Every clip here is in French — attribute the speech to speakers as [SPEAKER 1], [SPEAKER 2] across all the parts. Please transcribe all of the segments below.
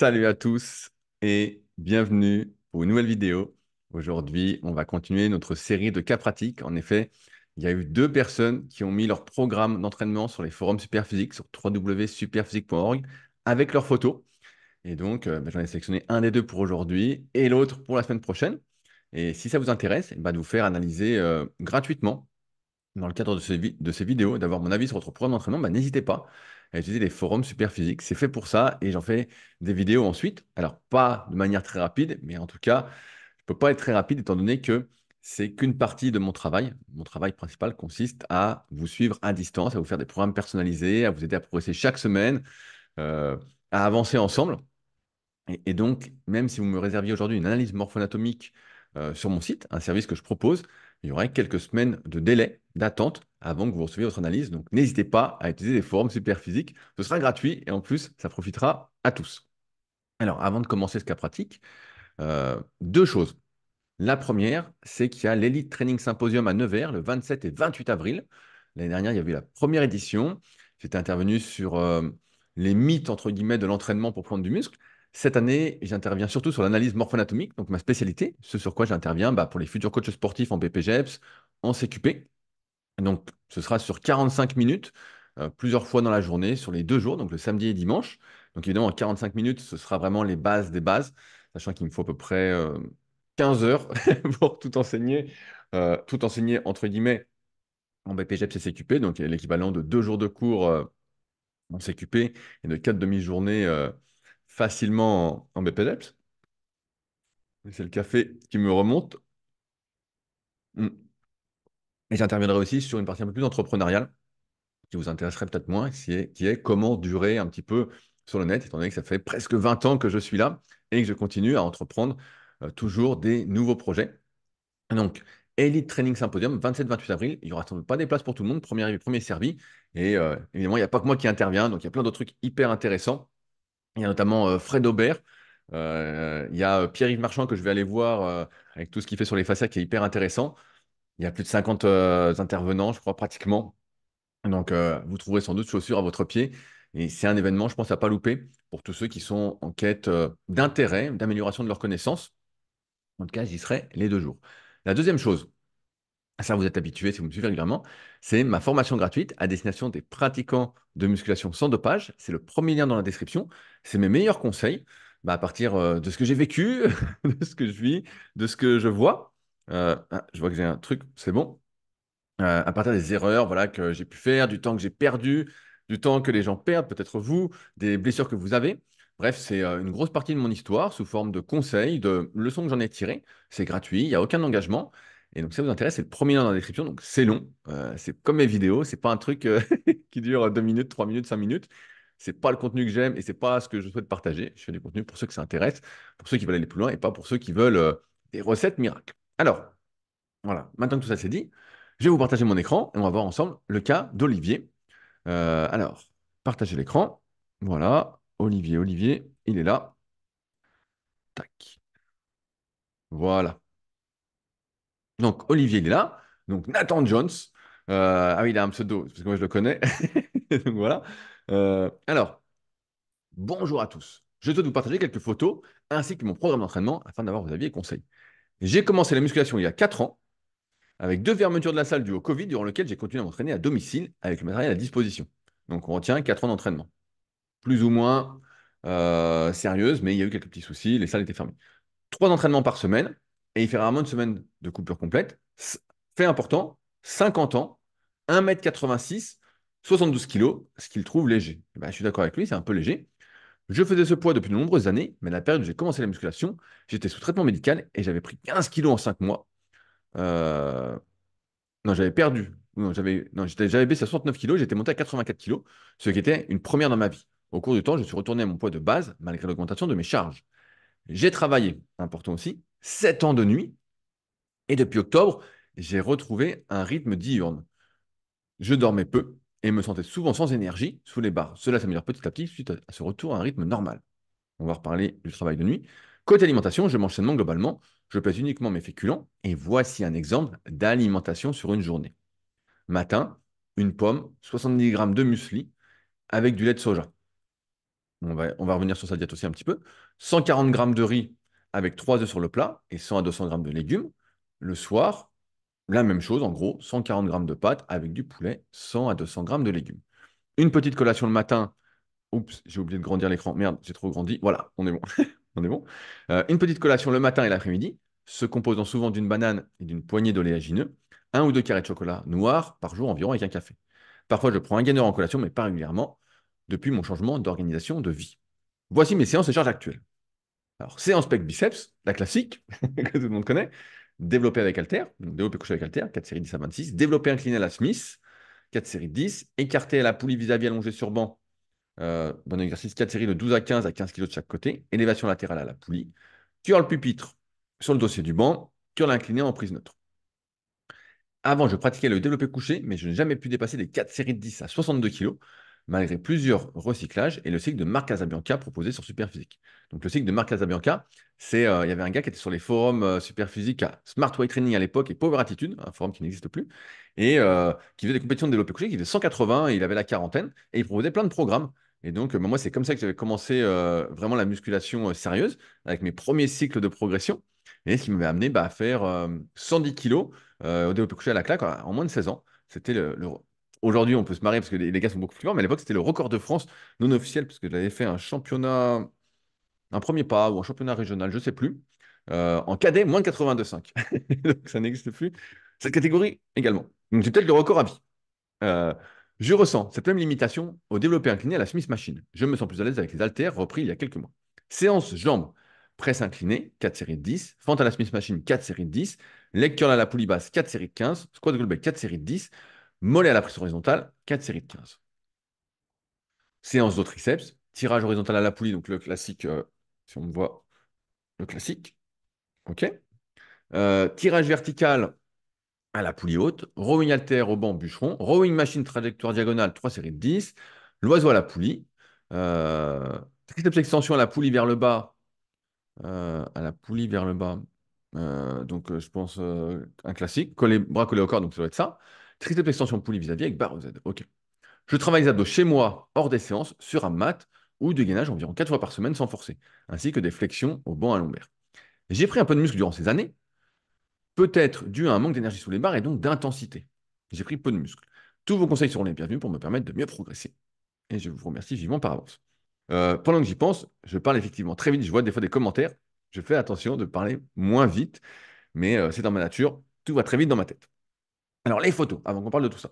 [SPEAKER 1] Salut à tous et bienvenue pour une nouvelle vidéo. Aujourd'hui, on va continuer notre série de cas pratiques. En effet, il y a eu deux personnes qui ont mis leur programme d'entraînement sur les forums Superphysique, sur www.superphysique.org, avec leurs photos. Et donc, j'en ai sélectionné un des deux pour aujourd'hui et l'autre pour la semaine prochaine. Et si ça vous intéresse, de vous faire analyser gratuitement dans le cadre de de ces vidéos, d'avoir mon avis sur votre programme d'entraînement, n'hésitez pas à utiliser les forums Superphysique. C'est fait pour ça et j'en fais des vidéos ensuite. Alors, pas de manière très rapide, mais en tout cas, je ne peux pas être très rapide étant donné que c'est qu'une partie de mon travail. Mon travail principal consiste à vous suivre à distance, à vous faire des programmes personnalisés, à vous aider à progresser chaque semaine, euh, à avancer ensemble. Et donc, même si vous me réserviez aujourd'hui une analyse morpho-anatomique sur mon site, un service que je propose, il y aurait quelques semaines de délai, d'attente, avant que vous receviez votre analyse. Donc, n'hésitez pas à utiliser les forums Superphysique. Ce sera gratuit et en plus, ça profitera à tous. Alors, avant de commencer ce cas pratique, deux choses. La première, c'est qu'il y a l'Elite Training Symposium à Nevers le 27 et 28 avril. L'année dernière, il y avait eu la première édition. J'étais intervenu sur les mythes, entre guillemets, de l'entraînement pour prendre du muscle. Cette année, j'interviens surtout sur l'analyse morpho-anatomique, donc ma spécialité, ce sur quoi j'interviens pour les futurs coachs sportifs en BPGEPS, en CQP. Donc, ce sera sur 45 minutes, plusieurs fois dans la journée, sur les 2 jours, donc le samedi et dimanche. Donc, évidemment, en 45 minutes, ce sera vraiment les bases des bases, sachant qu'il me faut à peu près 15 heures pour tout enseigner, entre guillemets, en BPGEPS et CQP, donc l'équivalent de 2 jours de cours en CQP et de 4 demi-journées facilement en BPGEPS. C'est le café qui me remonte. Mm. Et j'interviendrai aussi sur une partie un peu plus entrepreneuriale qui vous intéresserait peut-être moins, qui est comment durer un petit peu sur le net, étant donné que ça fait presque 20 ans que je suis là et que je continue à entreprendre toujours des nouveaux projets. Donc, Elite Training Symposium, 27-28 avril, il n'y aura sans doute pas des places pour tout le monde, premier arrivé, premier servi. Et évidemment, il n'y a pas que moi qui intervient, donc il y a plein d'autres trucs hyper intéressants. Il y a notamment Fred Aubert, il y a Pierre-Yves Marchand que je vais aller voir avec tout ce qu'il fait sur les fascias qui est hyper intéressant. Il y a plus de 50 intervenants, je crois, pratiquement. Donc, vous trouverez sans doute chaussures à votre pied. Et c'est un événement, je pense, à pas louper pour tous ceux qui sont en quête d'intérêt, d'amélioration de leurs connaissances. En tout cas, j'y serai les 2 jours. La deuxième chose, ça vous êtes habitué si vous me suivez régulièrement, c'est ma formation gratuite à destination des pratiquants de musculation sans dopage. C'est le premier lien dans la description. C'est mes meilleurs conseils à partir de ce que j'ai vécu, de ce que je vis, de ce que je vois. Je vois que j'ai un truc, c'est bon à partir des erreurs voilà, que j'ai pu faire, du temps que j'ai perdu, du temps que les gens perdent, peut-être vous, des blessures que vous avez. Bref, c'est une grosse partie de mon histoire sous forme de conseils, de leçons que j'en ai tirées. C'est gratuit, il n'y a aucun engagement. Et donc, si ça vous intéresse, c'est le premier lien dans la description. Donc, c'est long. C'est comme mes vidéos. C'est pas un truc qui dure 2 minutes, 3 minutes, 5 minutes. C'est pas le contenu que j'aime et c'est pas ce que je souhaite partager. Je fais du contenu pour ceux que ça intéresse, pour ceux qui veulent aller plus loin et pas pour ceux qui veulent des recettes miracles. Alors, voilà, maintenant que tout ça c'est dit, je vais vous partager mon écran et on va voir ensemble le cas d'Olivier. Alors, partager l'écran. Voilà, Olivier, il est là. Tac. Voilà. Donc, Olivier, il est là. Donc, Nathan Jones. Ah oui, il a un pseudo, parce que moi je le connais. Donc, voilà. Alors, bonjour à tous. Je souhaite vous partager quelques photos ainsi que mon programme d'entraînement afin d'avoir vos avis et conseils. J'ai commencé la musculation il y a 4 ans avec 2 fermetures de la salle dues au Covid, durant lequel j'ai continué à m'entraîner à domicile avec le matériel à disposition. Donc on retient 4 ans d'entraînement. Plus ou moins sérieuse, mais il y a eu quelques petits soucis, les salles étaient fermées. 3 entraînements par semaine, et il fait rarement une semaine de coupure complète. Fait important, 50 ans, 1,86 m, 72 kilos, ce qu'il trouve léger. Eh ben, je suis d'accord avec lui, c'est un peu léger. Je faisais ce poids depuis de nombreuses années, mais à la période où j'ai commencé la musculation, j'étais sous traitement médical et j'avais pris 15 kilos en 5 mois. Euh, Non, j'avais perdu. Non, j'avais baissé à 69 kilos, j'étais monté à 84 kilos, ce qui était une première dans ma vie. Au cours du temps, je suis retourné à mon poids de base, malgré l'augmentation de mes charges. J'ai travaillé, important aussi, 7 ans de nuit, et depuis octobre, j'ai retrouvé un rythme diurne. Je dormais peu et me sentais souvent sans énergie sous les barres. Cela s'améliore petit à petit suite à ce retour à un rythme normal. On va reparler du travail de nuit. Côté alimentation, je mange sainement globalement, je pèse uniquement mes féculents, et voici un exemple d'alimentation sur une journée. Matin, une pomme, 70 grammes de muesli avec du lait de soja. On va revenir sur sa diète aussi un petit peu. 140 grammes de riz avec 3 œufs sur le plat et 100 à 200 grammes de légumes. Le soir, la même chose, en gros, 140 grammes de pâtes avec du poulet, 100 à 200 grammes de légumes. Une petite collation le matin. Oups, j'ai oublié de grandir l'écran. Merde, j'ai trop grandi. Voilà, on est bon. On est bon. Une petite collation le matin et l'après-midi, se composant souvent d'une banane et d'une poignée d'oléagineux, un ou deux carrés de chocolat noir par jour environ avec un café. Parfois, je prends un gainer en collation, mais pas régulièrement, depuis mon changement d'organisation de vie. Voici mes séances et charges actuelles. Alors, séance pec biceps, la classique, que tout le monde connaît. Développé avec haltère, donc développé couché avec haltère, 4 séries 10 à 26. Développé incliné à la Smith, 4 séries 10. Écarté à la poulie vis-à-vis allongé sur banc, bon exercice, 4 séries de 12 à 15 kg de chaque côté. Élévation latérale à la poulie. Curl pupitre sur le dossier du banc. Curl incliné en prise neutre. Avant, je pratiquais le développé couché, mais je n'ai jamais pu dépasser les 4 séries de 10 à 62 kg, malgré plusieurs recyclages et le cycle de Marc Casabianca proposé sur Superphysique. Donc, le cycle de Marc Casabianca, il y avait un gars qui était sur les forums Superphysique à Smart Weight Training à l'époque et Power Attitude, un forum qui n'existe plus, et qui faisait des compétitions de développé couché, qui faisait 180 et il avait la quarantaine, et il proposait plein de programmes. Et donc, moi, c'est comme ça que j'avais commencé vraiment la musculation sérieuse, avec mes premiers cycles de progression, et ce qui m'avait amené à faire 110 kilos au développé couché à la claque en moins de 16 ans. C'était Aujourd'hui, on peut se marier parce que les gars sont beaucoup plus forts, mais à l'époque, c'était le record de France non officiel parce que j'avais fait un championnat, un premier pas ou un championnat régional, je ne sais plus, en cadet, moins de 82,5. Donc, ça n'existe plus. Cette catégorie également. Donc, j'ai peut-être le record à vie. Euh, je ressens cette même limitation au développé incliné à la Smith Machine. Je me sens plus à l'aise avec les haltères repris il y a quelques mois. Séance jambes, presse inclinée, 4 séries de 10. Fente à la Smith Machine, 4 séries de 10. Leg curl à la poulie basse, 4 séries de 15. Squat Goldberg, 4 séries de 10. Mollet à la prise horizontale, 4 séries de 15. Séance de triceps, tirage horizontal à la poulie, donc le classique, si on me voit, le classique. OK. Tirage vertical à la poulie haute, rowing halter au banc bûcheron, rowing machine trajectoire diagonale, 3 séries de 10, l'oiseau à la poulie, triceps extension à la poulie vers le bas. Donc, je pense un classique, bras collés au corps, donc ça doit être ça. Triceps extension poulie vis-à-vis avec barre Z. OK. Je travaille les abdos chez moi, hors des séances, sur un mat ou de gainage environ 4 fois par semaine sans forcer, ainsi que des flexions au banc à lombaire. J'ai pris un peu de muscle durant ces années, peut-être dû à un manque d'énergie sous les barres et donc d'intensité. J'ai pris peu de muscles. Tous vos conseils seront les bienvenus pour me permettre de mieux progresser. Et je vous remercie vivement par avance. Pendant que j'y pense, je parle effectivement très vite. Je vois des fois des commentaires. Je fais attention de parler moins vite, mais c'est dans ma nature. Tout va très vite dans ma tête. Alors, les photos, avant qu'on parle de tout ça.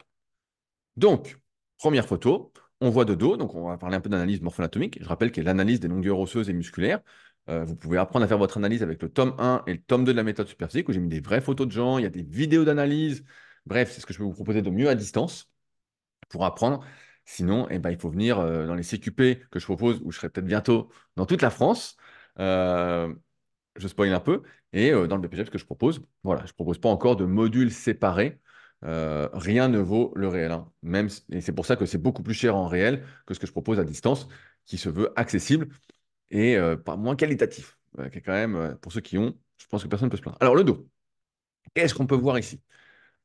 [SPEAKER 1] Donc, première photo, on voit de dos, donc on va parler un peu d'analyse morpho-anatomique. Je rappelle qu'il y a l'analyse des longueurs osseuses et musculaires. Vous pouvez apprendre à faire votre analyse avec le tome 1 et le tome 2 de la méthode Superphysique, où j'ai mis des vraies photos de gens, il y a des vidéos d'analyse. Bref, c'est ce que je peux vous proposer de mieux à distance pour apprendre. Sinon, il faut venir dans les CQP que je propose, où je serai peut-être bientôt dans toute la France. Euh, je spoil un peu, et dans le BPGEPS que je propose, voilà, je ne propose pas encore de modules séparés. Rien ne vaut le réel, hein. Et c'est pour ça que c'est beaucoup plus cher en réel que ce que je propose à distance, qui se veut accessible et pas moins qualitatif. Qui est quand même, pour ceux qui ont, je pense que personne ne peut se plaindre. Alors, le dos, qu'est-ce qu'on peut voir ici?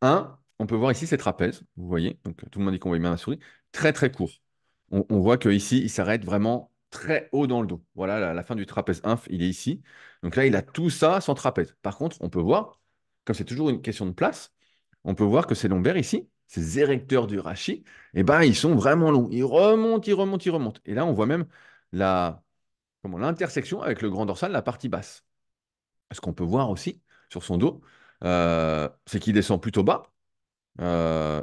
[SPEAKER 1] On peut voir ici ces trapèzes, vous voyez, donc tout le monde dit qu'on voit bien la souris, très très court. On voit qu'ici, il s'arrête vraiment très haut dans le dos. Voilà, la fin du trapèze inf, il est ici. Donc là, il a tout ça sans trapèze. Par contre, on peut voir, comme c'est toujours une question de place, on peut voir que ces lombaires ici, ces érecteurs du rachis, ils sont vraiment longs. Ils remontent, ils remontent, ils remontent. Et là, on voit même l'intersection avec le grand dorsal, la partie basse. Ce qu'on peut voir aussi sur son dos, c'est qu'il descend plutôt bas.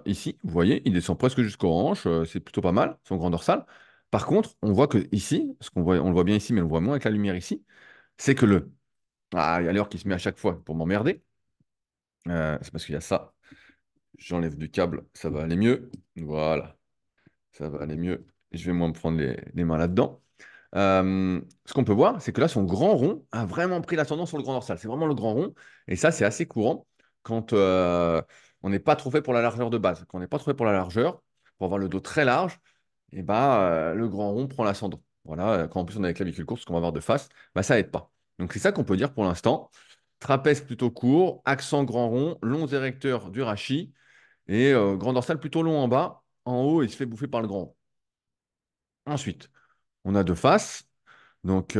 [SPEAKER 1] Ici, vous voyez, il descend presque jusqu'aux hanches, c'est plutôt pas mal, son grand dorsal. Par contre, on voit que ici, on le voit bien ici, mais on le voit moins avec la lumière ici, c'est que il y a l'heure qui se met à chaque fois pour m'emmerder. C'est parce qu'il y a ça. J'enlève du câble, ça va aller mieux. Voilà, ça va aller mieux. Je vais moi me prendre les mains là-dedans. Ce qu'on peut voir, c'est que là, son grand rond a vraiment pris l'ascendant sur le grand dorsal. C'est vraiment le grand rond. Et ça, c'est assez courant quand on n'est pas trop fait pour la largeur de base. Quand on n'est pas trop fait pour la largeur, pour avoir le dos très large, le grand rond prend l'ascendant. Voilà, quand en plus on a la clavicule courte, ce qu'on va avoir de face, ça aide pas. Donc c'est ça qu'on peut dire pour l'instant. Trapèze plutôt court, accent grand rond, longs érecteurs du rachis et grand dorsal plutôt long en bas. En haut, il se fait bouffer par le grand rond. Ensuite, on a deux faces. Donc,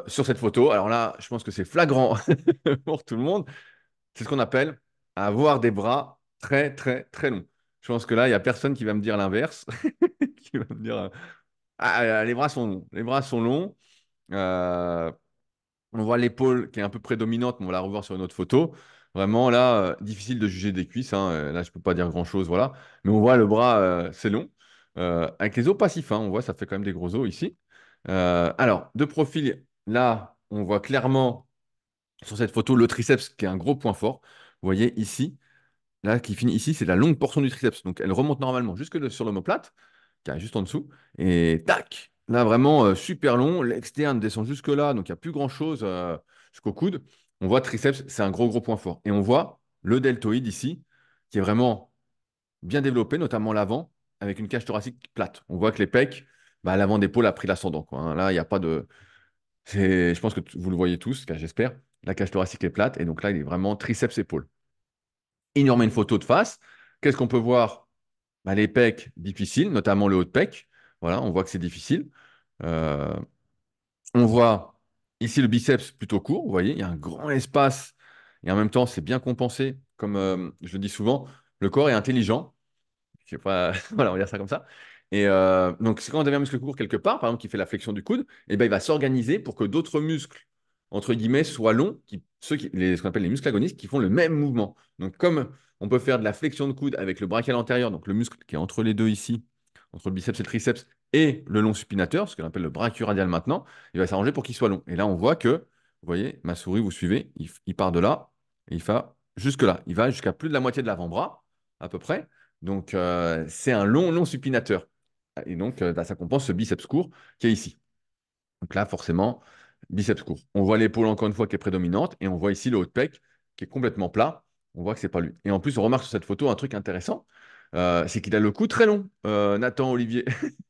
[SPEAKER 1] sur cette photo, alors là, je pense que c'est flagrant pour tout le monde. C'est ce qu'on appelle avoir des bras très, très, très longs. Je pense que là, il n'y a personne qui va me dire l'inverse, qui va me dire ah, les bras sont longs. Les bras sont longs. Euh, on voit l'épaule qui est un peu prédominante, mais on va la revoir sur une autre photo. Vraiment, là, difficile de juger des cuisses, hein. Là, je ne peux pas dire grand-chose, voilà. Mais on voit le bras, c'est long. Avec les os passifs, hein, on voit, ça fait quand même des gros os ici. Alors, de profil, là, on voit clairement sur cette photo le triceps qui est un gros point fort. Vous voyez ici, là, qui finit ici, c'est la longue portion du triceps. Donc, elle remonte normalement jusque sur l'omoplate, qui est juste en dessous. Et tac, là, vraiment super long. L'externe descend jusque là, donc il n'y a plus grand-chose jusqu'au coude. On voit triceps, c'est un gros, gros point fort. Et on voit le deltoïde ici, qui est vraiment bien développé, notamment l'avant, avec une cage thoracique plate. On voit que les pecs, bah, l'avant d'épaule a pris l'ascendant, quoi, hein. Là, il n'y a pas de. Je pense que vous le voyez tous, car j'espère. La cage thoracique est plate, et donc là, il est vraiment triceps-épaule. Il nous remet une photo de face. Qu'est-ce qu'on peut voir? Bah, les pecs difficiles, notamment le haut de pec. Voilà, on voit que c'est difficile. Euh, on voit ici le biceps plutôt court. Vous voyez, il y a un grand espace et en même temps, c'est bien compensé. Comme je le dis souvent, le corps est intelligent. Je sais pas, voilà, on va dire ça comme ça. Et donc, c'est quand on avait un muscle court quelque part, par exemple, qui fait la flexion du coude, et ben, il va s'organiser pour que d'autres muscles, entre guillemets, soient longs, ce qu'on appelle les muscles agonistes, qui font le même mouvement. Donc, comme on peut faire de la flexion de coude avec le brachial antérieur, donc le muscle qui est entre les deux ici, entre le biceps et le triceps, et le long supinateur, ce qu'on appelle le brachio-radial maintenant, il va s'arranger pour qu'il soit long. Et là, on voit que, vous voyez, ma souris, vous suivez, il part de là, et il va jusque là. Il va jusqu'à plus de la moitié de l'avant-bras, à peu près. Donc, c'est un long, long supinateur. Et donc, bah, ça compense ce biceps court qui est ici. Donc là, forcément, biceps court. On voit l'épaule, encore une fois, qui est prédominante. Et on voit ici le haut de pec qui est complètement plat. On voit que c'est pas lui. Et en plus, on remarque sur cette photo un truc intéressant. C'est qu'il a le cou très long, Nathan Olivier.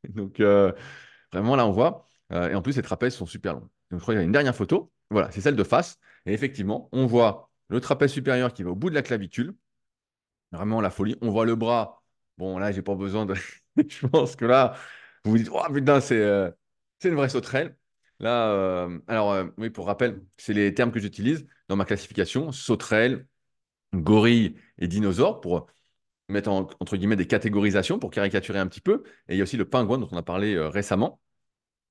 [SPEAKER 1] Donc, vraiment, là, on voit. Et en plus, ses trapèzes sont super longs. Donc, je crois qu'il y a une dernière photo. Voilà, c'est celle de face. Et effectivement, on voit le trapèze supérieur qui va au bout de la clavicule. Vraiment la folie. On voit le bras. Bon, là, j'ai pas besoin de. Je pense que là, vous vous dites, oh putain, c'est une vraie sauterelle. Là, alors, oui, pour rappel, c'est les termes que j'utilise dans ma classification sauterelle, gorille et dinosaure pour mettre entre guillemets des catégorisations pour caricaturer un petit peu. Et il y a aussi le pingouin dont on a parlé récemment.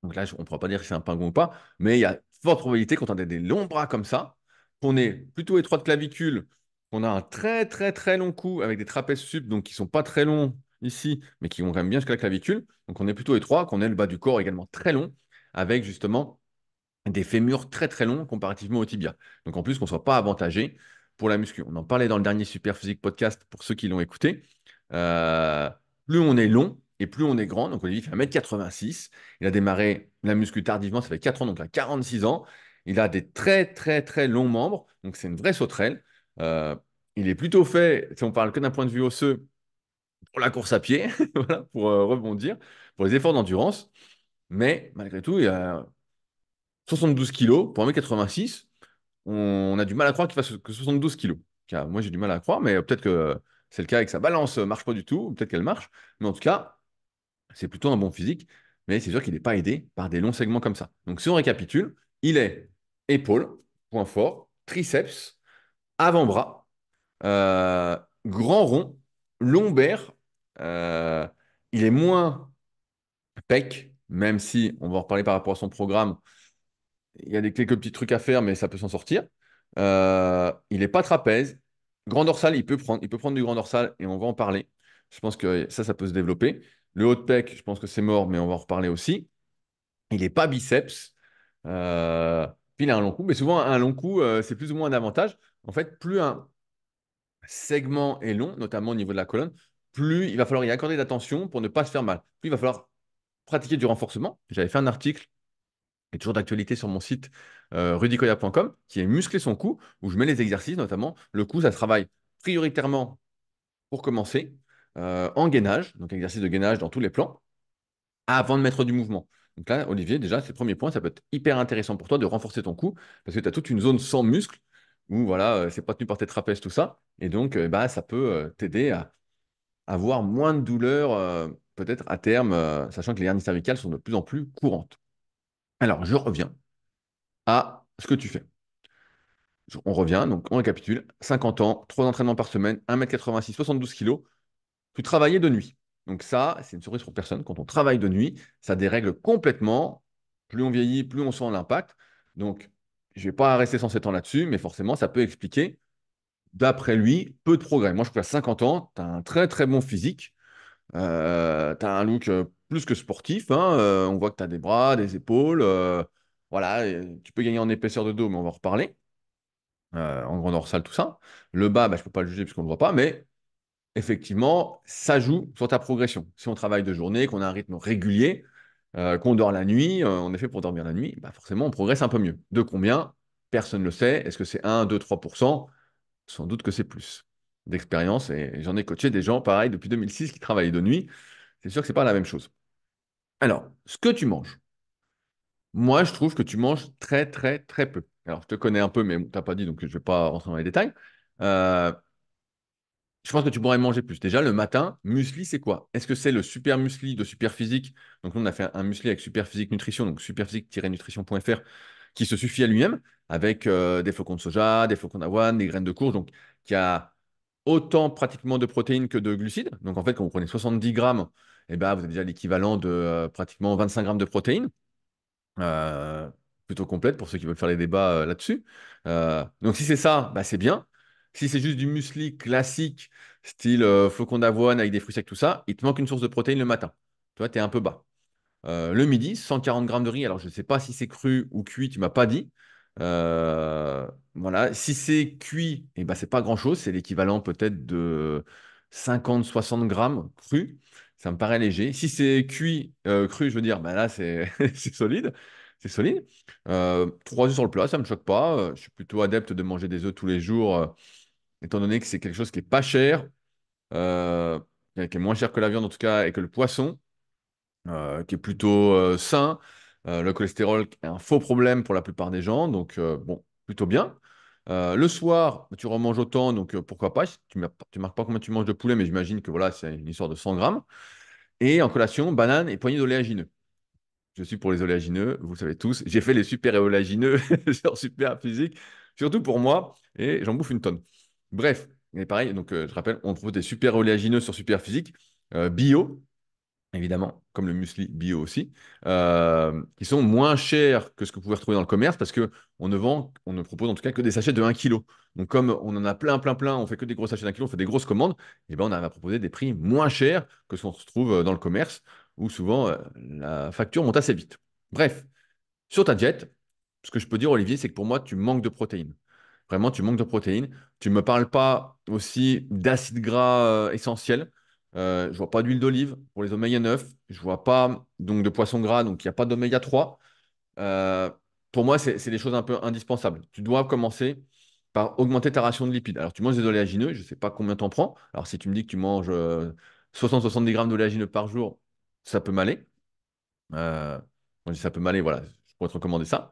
[SPEAKER 1] Donc là, on ne pourra pas dire si c'est un pingouin ou pas, mais il y a forte probabilité quand on a des longs bras comme ça, qu'on ait plutôt étroite clavicule, qu'on a un très très très long cou avec des trapèzes sup, donc qui ne sont pas très longs ici, mais qui vont quand même bien jusqu'à la clavicule. Donc on est plutôt étroit, qu'on ait le bas du corps également très long, avec justement des fémurs très très longs comparativement au tibia. Donc en plus qu'on ne soit pas avantagé pour la muscu. On en parlait dans le dernier Super Physique podcast pour ceux qui l'ont écouté. Euh, Plus on est long et plus on est grand. Donc Olivier fait 1,86 m. Il a démarré la muscu tardivement, ça fait 4 ans, donc à 46 ans. Il a des très très très longs membres, donc c'est une vraie sauterelle. Euh, il est plutôt fait, si on parle que d'un point de vue osseux, pour la course à pied, voilà, pour rebondir, pour les efforts d'endurance. Mais malgré tout, il a 72 kilos pour 1,86 m. On a du mal à croire qu'il fasse que 72 kilos. Car moi, j'ai du mal à croire, mais peut-être que c'est le cas avec sa balance marche pas du tout, ou peut-être qu'elle marche. Mais en tout cas, c'est plutôt un bon physique. Mais c'est sûr qu'il n'est pas aidé par des longs segments comme ça. Donc, si on récapitule, il est épaule, point fort, triceps, avant-bras, euh, grand rond, lombaire. euh, il est moins pec, même si on va en reparler par rapport à son programme. Il y a quelques petits trucs à faire, mais ça peut s'en sortir. Il n'est pas trapèze. Grand dorsal, il peut prendre du grand dorsal et on va en parler. Je pense que ça peut se développer. Le haut de pec, je pense que c'est mort, mais on va en reparler aussi. Il n'est pas biceps. Euh, Puis il a un long cou, mais souvent un long cou, c'est plus ou moins un avantage. En fait, plus un segment est long, notamment au niveau de la colonne, plus il va falloir y accorder d'attention pour ne pas se faire mal. Plus il va falloir pratiquer du renforcement. J'avais fait un article qui est toujours d'actualité sur mon site rudicoya.com, qui est muscler son cou, où je mets les exercices, notamment le cou, ça se travaille prioritairement pour commencer en gainage, donc exercice de gainage dans tous les plans, avant de mettre du mouvement. Donc là, Olivier, déjà, c'est le premier point, ça peut être hyper intéressant pour toi de renforcer ton cou, parce que tu as toute une zone sans muscle, où voilà, c'est pas tenu par tes trapèzes, tout ça, et donc bah, ça peut t'aider à avoir moins de douleurs, peut-être à terme, sachant que les hernies cervicales sont de plus en plus courantes. Alors, je reviens à ce que tu fais. On revient, donc on récapitule. 50 ans, 3 entraînements par semaine, 1,86 m, 72 kilos. Tu travaillais de nuit. Donc ça, c'est une surprise pour personne. Quand on travaille de nuit, ça dérègle complètement. Plus on vieillit, plus on sent l'impact. Donc, je ne vais pas rester sans 7 ans là-dessus, mais forcément, ça peut expliquer, d'après lui, peu de progrès. Moi, je trouve qu'à 50 ans, tu as un très très bon physique. Tu as un look plus que sportif, hein. On voit que tu as des bras, des épaules. Voilà, et tu peux gagner en épaisseur de dos, mais on va en reparler. En grande dorsale, tout ça. Le bas, bah, je ne peux pas le juger puisqu'on ne le voit pas, mais effectivement, ça joue sur ta progression. Si on travaille de journée, qu'on a un rythme régulier, qu'on dort la nuit, on est fait pour dormir la nuit, bah forcément, on progresse un peu mieux. De combien? Personne ne le sait. Est-ce que c'est 1, 2, 3%? Sans doute que c'est plus d'expérience. Et j'en ai coaché des gens, pareil, depuis 2006 qui travaillent de nuit. C'est sûr que ce n'est pas la même chose. Alors, ce que tu manges, moi, je trouve que tu manges très, très, très peu. Alors, je te connais un peu, mais tu n'as pas dit, donc je ne vais pas rentrer dans les détails. Euh, Je pense que tu pourrais manger plus. Déjà, le matin, muesli, c'est quoi? Est-ce que c'est le super muesli de Superphysique? Donc, nous, on a fait un muesli avec Superphysique Nutrition, donc superphysique-nutrition.fr, qui se suffit à lui-même, avec des flocons de soja, des flocons d'avoine, des graines de courge, donc qui a autant pratiquement de protéines que de glucides. Donc, en fait, quand vous prenez 70 grammes, eh ben, vous avez déjà l'équivalent de pratiquement 25 grammes de protéines, euh, plutôt complète pour ceux qui veulent faire les débats là-dessus. Donc si c'est ça, bah, c'est bien. Si c'est juste du muesli classique, style flocon d'avoine avec des fruits secs, tout ça, il te manque une source de protéines le matin. Toi, tu es un peu bas. Le midi, 140 grammes de riz. Alors, je ne sais pas si c'est cru ou cuit, tu m'as pas dit. Voilà. Si c'est cuit, eh ben, c'est pas grand-chose. C'est l'équivalent peut-être de 50-60 grammes cru. Ça me paraît léger. Si c'est cuit, cru, je veux dire, ben là, c'est c'est solide. C'est solide. 3 œufs sur le plat, ça ne me choque pas. Je suis plutôt adepte de manger des œufs tous les jours, étant donné que c'est quelque chose qui est pas cher, euh, qui est moins cher que la viande en tout cas, et que le poisson qui est plutôt sain. Le cholestérol est un faux problème pour la plupart des gens, donc bon, plutôt bien. Le soir, tu remanges autant, donc pourquoi pas. Tu marques pas combien tu manges de poulet, mais j'imagine que voilà, c'est une histoire de 100 grammes. Et en collation, banane et poignée d'oléagineux. Je suis pour les oléagineux, vous savez tous. J'ai fait les super oléagineux sur Super Physique, surtout pour moi, et j'en bouffe une tonne. Bref, et pareil, donc je rappelle, on trouve des super oléagineux sur Super Physique, bio, évidemment, comme le muesli bio aussi, qui sont moins chers que ce que vous pouvez retrouver dans le commerce parce que on ne propose en tout cas que des sachets de 1 kg. Donc, comme on en a plein, plein, plein, on fait que des gros sachets d'1 kg, on fait des grosses commandes, et ben on arrive à proposer des prix moins chers que ce qu'on retrouve dans le commerce où souvent la facture monte assez vite. Bref, sur ta diète, ce que je peux dire, Olivier, c'est que pour moi, tu manques de protéines. Vraiment, tu manques de protéines. Tu ne me parles pas aussi d'acides gras essentiels. Je vois pas d'huile d'olive pour les oméga 9. Je vois pas donc de poisson gras, donc il n'y a pas d'oméga 3. Euh, pour moi, c'est des choses un peu indispensables. Tu dois commencer par augmenter ta ration de lipides. Alors, tu manges des oléagineux, je ne sais pas combien tu en prends. Alors, si tu me dis que tu manges 60-70 grammes d'oléagineux par jour, ça peut m'aller. Euh, Moi, je dis ça peut m'aller, voilà. Je pourrais te recommander ça.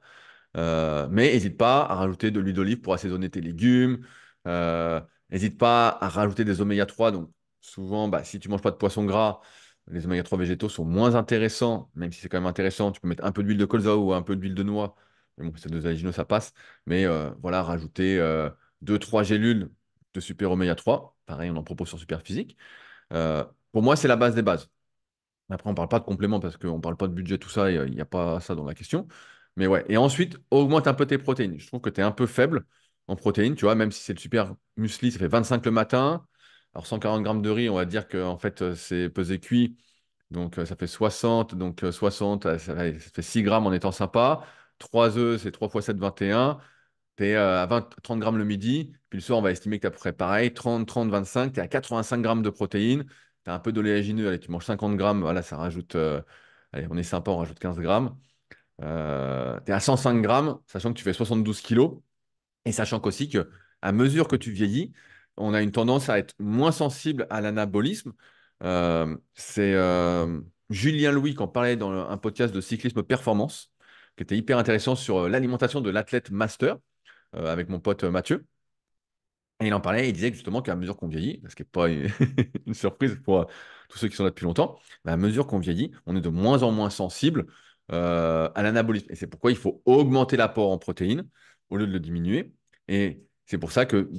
[SPEAKER 1] Mais n'hésite pas à rajouter de l'huile d'olive pour assaisonner tes légumes. Euh, N'hésite pas à rajouter des oméga 3. Donc, souvent, bah, si tu manges pas de poisson gras, les oméga 3 végétaux sont moins intéressants, même si c'est quand même intéressant. Tu peux mettre un peu d'huile de colza ou un peu d'huile de noix. Mais bon, c'est deux oléagineux, ça passe. Mais voilà, rajouter 2-3 gélules de super oméga 3. Pareil, on en propose sur Superphysique. Pour moi, c'est la base des bases. Après, on ne parle pas de complément parce qu'on ne parle pas de budget, tout ça, il n'y a pas ça dans la question. Mais ouais. Et ensuite, augmente un peu tes protéines. Je trouve que tu es un peu faible en protéines, tu vois, même si c'est le super muesli, ça fait 25 le matin. Alors, 140 grammes de riz, on va dire que en fait, c'est pesé cuit. Donc, ça fait 60. Donc, 60, ça fait 6 grammes en étant sympa. 3 œufs, c'est 3 fois 7, 21. Tu es à 30 grammes le midi. Puis le soir, on va estimer que tu as à peu près pareil, 30, 30, 25. Tu es à 85 grammes de protéines. Tu as un peu d'oléagineux. Allez, tu manges 50 grammes. Voilà, ça rajoute. Allez, on est sympa, on rajoute 15 grammes. Tu es à 105 grammes, sachant que tu fais 72 kilos. Et sachant qu'aussi que, à mesure que tu vieillis, on a une tendance à être moins sensible à l'anabolisme. C'est Julien Louis qui en parlait dans un podcast de cyclisme performance, qui était hyper intéressant sur l'alimentation de l'athlète master avec mon pote Mathieu. Et il en parlait, et il disait que justement qu'à mesure qu'on vieillit, ce qui n'est pas une, une surprise pour tous ceux qui sont là depuis longtemps, mais à mesure qu'on vieillit, on est de moins en moins sensible à l'anabolisme. Et c'est pourquoi il faut augmenter l'apport en protéines au lieu de le diminuer. Et c'est pour ça que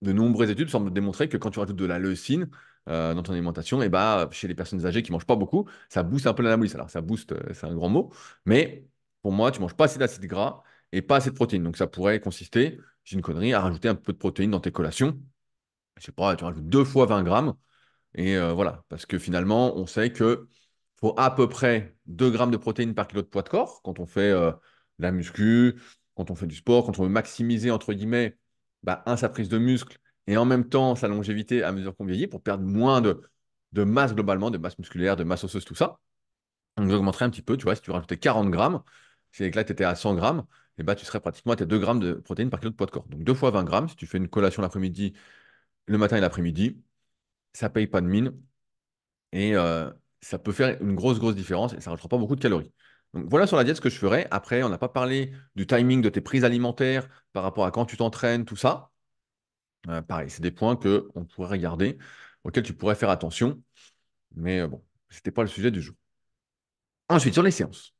[SPEAKER 1] de nombreuses études semblent démontrer que quand tu rajoutes de la leucine dans ton alimentation, et bah, chez les personnes âgées qui ne mangent pas beaucoup, ça booste un peu l'anabolisme. Alors ça booste, c'est un grand mot, mais pour moi, tu ne manges pas assez d'acides gras et pas assez de protéines. Donc ça pourrait consister, c'est une connerie, à rajouter un peu de protéines dans tes collations. Je sais pas, tu rajoutes 2 fois 20 grammes. Et voilà, parce que finalement, on sait que faut à peu près 2 grammes de protéines par kilo de poids de corps quand on fait de la muscu, quand on fait du sport, quand on veut maximiser, entre guillemets, bah, sa prise de muscle et en même temps sa longévité à mesure qu'on vieillit pour perdre moins de masse globalement, de masse musculaire, de masse osseuse, tout ça. Donc j'augmenterais un petit peu, tu vois, si tu rajoutais 40 grammes, si là tu étais à 100 grammes, et bah, tu serais pratiquement à tes 2 grammes de protéines par kilo de poids de corps. Donc 2 fois 20 grammes, si tu fais une collation l'après-midi, le matin et l'après-midi, ça paye pas de mine. Et ça peut faire une grosse différence et ça ne rajoutera pas beaucoup de calories. Donc voilà sur la diète ce que je ferais. Après, on n'a pas parlé du timing de tes prises alimentaires par rapport à quand tu t'entraînes, tout ça. Pareil, c'est des points que on pourrait regarder, auxquels tu pourrais faire attention. Mais bon, ce n'était pas le sujet du jour. Ensuite, sur les séances,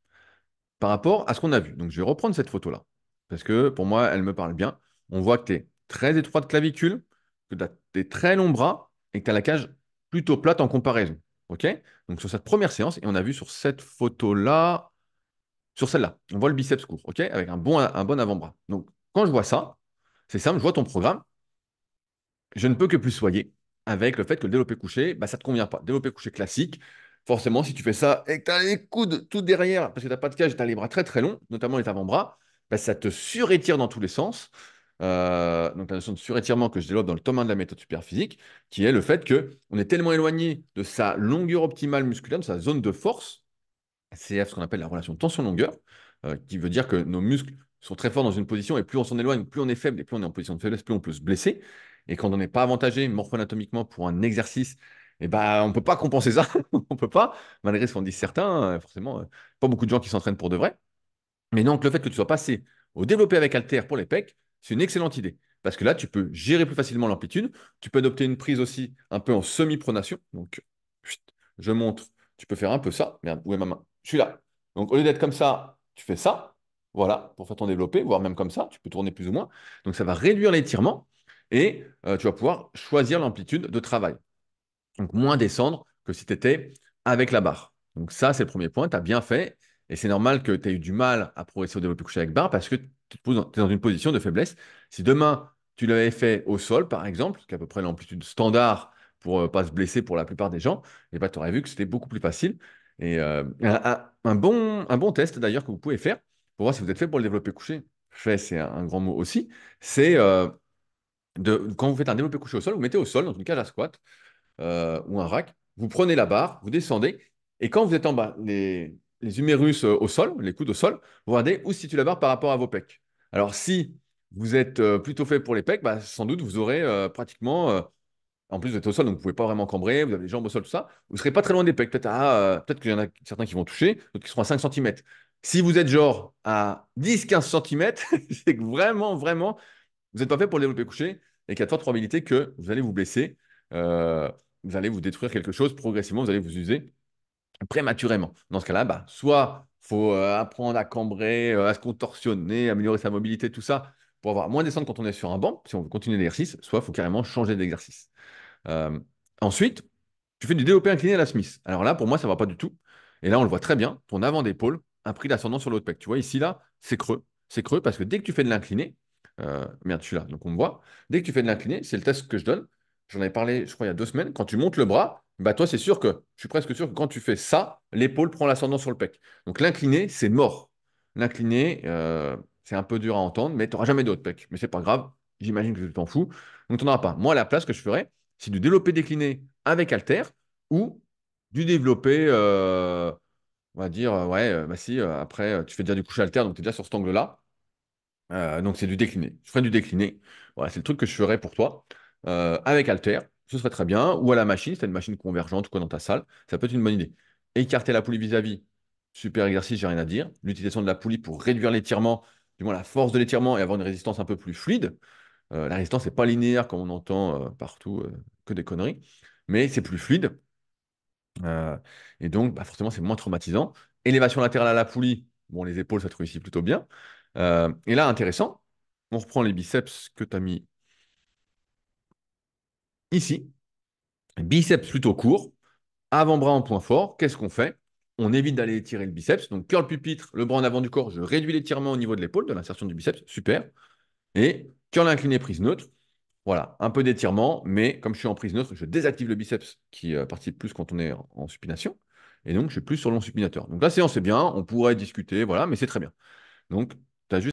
[SPEAKER 1] par rapport à ce qu'on a vu. Donc je vais reprendre cette photo-là. Parce que pour moi, elle me parle bien. On voit que tu es très étroit de clavicule, que tu as des très longs bras et que tu as la cage plutôt plate en comparaison. OK? Donc sur cette première séance, et on a vu sur cette photo-là, sur celle-là, on voit le biceps court, OK? Avec un bon avant-bras. Donc quand je vois ça, c'est simple, je vois ton programme, je ne peux que plus soyer avec le fait que le développé couché, bah, ça ne te convient pas. Développé couché classique, forcément, si tu fais ça et que tu as les coudes tout derrière, parce que tu n'as pas de cage et tu as les bras très longs, notamment les avant-bras, bah, ça te surétire dans tous les sens. Donc la notion de surétirement que je développe dans le tome 1 de la méthode Superphysique, qui est le fait qu'on est tellement éloigné de sa longueur optimale musculaire, de sa zone de force, CF, ce qu'on appelle la relation tension-longueur, qui veut dire que nos muscles sont très forts dans une position et plus on s'en éloigne, plus on est faible et plus on est en position de faiblesse, plus on peut se blesser. Et quand on n'est pas avantagé morpho-anatomiquement pour un exercice, eh ben, on ne peut pas compenser ça. On ne peut pas, malgré ce qu'en disent certains, forcément, pas beaucoup de gens qui s'entraînent pour de vrai. Mais donc, le fait que tu sois passé au développé avec haltère pour les pecs, c'est une excellente idée. Parce que là, tu peux gérer plus facilement l'amplitude. Tu peux adopter une prise aussi un peu en semi-pronation. Donc, chut, je montre. Tu peux faire un peu ça. Merde, où est ma main? Je suis là. Donc, au lieu d'être comme ça, tu fais ça. Voilà, pour faire ton développé, voire même comme ça. Tu peux tourner plus ou moins. Donc, ça va réduire l'étirement et tu vas pouvoir choisir l'amplitude de travail. Donc, moins descendre que si tu étais avec la barre. Donc, ça, c'est le premier point. Tu as bien fait. Et c'est normal que tu aies eu du mal à progresser au développé couché avec barre parce que tu es dans une position de faiblesse. Si demain, tu l'avais fait au sol, par exemple, qui est à peu près l'amplitude standard pour ne pas se blesser pour la plupart des gens, et ben, tu aurais vu que c'était beaucoup plus facile. Et un bon test, d'ailleurs, que vous pouvez faire pour voir si vous êtes fait pour le développé couché, fait, c'est un grand mot aussi, c'est quand vous faites un développé couché au sol, vous mettez au sol dans une cage à squat ou un rack, vous prenez la barre, vous descendez, et quand vous êtes en bas, les humérus au sol, les coudes au sol, vous regardez où se situe la barre par rapport à vos pecs. Alors, si vous êtes plutôt fait pour les pecs, bah, sans doute vous aurez pratiquement, en plus vous êtes au sol, donc vous ne pouvez pas vraiment cambrer, vous avez les jambes au sol, tout ça, vous ne serez pas très loin des pecs. Peut-être qu'il y en a certains qui vont toucher, d'autres qui seront à 5 cm. Si vous êtes genre à 10-15 cm, c'est que vraiment, vous n'êtes pas fait pour le développé couché et qu'il y a de fortes probabilités que vous allez vous blesser, euh, vous allez vous détruire quelque chose progressivement, vous allez vous user prématurément. Dans ce cas-là, bah, soit il faut apprendre à cambrer, à se contorsionner, améliorer sa mobilité, tout ça, pour avoir moins descendre quand on est sur un banc, si on veut continuer l'exercice, soit il faut carrément changer d'exercice. Euh, Ensuite, tu fais du développé incliné à la Smith. Alors là, pour moi, ça ne va pas du tout. Et là, on le voit très bien, ton avant d'épaule a pris l'ascendant sur l'autre pec. Tu vois, ici, là, c'est creux. C'est creux parce que dès que tu fais de l'incliné, merde, je suis là, donc on me voit. Dès que tu fais de l'incliné, c'est le test que je donne. J'en avais parlé, je crois, il y a 2 semaines. Quand tu montes le bras, bah toi, c'est sûr que, je suis presque sûr que quand tu fais ça, l'épaule prend l'ascendant sur le pec. Donc l'incliné, c'est mort. L'incliné, c'est un peu dur à entendre, mais tu n'auras jamais d'autre pec. Mais c'est pas grave, j'imagine que tu t'en fous. Donc tu n'en auras pas. Moi, à la place que je ferais, c'est du développé décliné avec halter ou du développé, on va dire, ouais, bah si, après, tu fais déjà du coucher halter, donc tu es déjà sur cet angle-là. Donc c'est du décliné. Je ferai du décliné. Voilà, c'est le truc que je ferais pour toi. Avec halter, ce serait très bien. Ou à la machine, si tu as une machine convergente ou quoi dans ta salle, ça peut être une bonne idée. Écarter la poulie vis-à-vis, super exercice, j'ai rien à dire. L'utilisation de la poulie pour réduire l'étirement, du moins la force de l'étirement et avoir une résistance un peu plus fluide. La résistance n'est pas linéaire comme on entend partout, que des conneries, mais c'est plus fluide. Euh, et donc, bah, forcément, c'est moins traumatisant. Élévation latérale à la poulie. Bon, les épaules, ça te réussit plutôt bien. Et là, intéressant, on reprend les biceps que tu as mis ici. Biceps plutôt court, avant-bras en point fort. Qu'est-ce qu'on fait? On évite d'aller étirer le biceps. Donc, curl pupitre, le bras en avant du corps, je réduis l'étirement au niveau de l'épaule, de l'insertion du biceps. Super. Et curl incliné, prise neutre. Voilà, un peu d'étirement, mais comme je suis en prise neutre, je désactive le biceps qui participe plus quand on est en supination. Et donc, je suis plus sur le long supinateur. Donc, la séance est bien, on pourrait discuter, voilà, mais c'est très bien. Donc,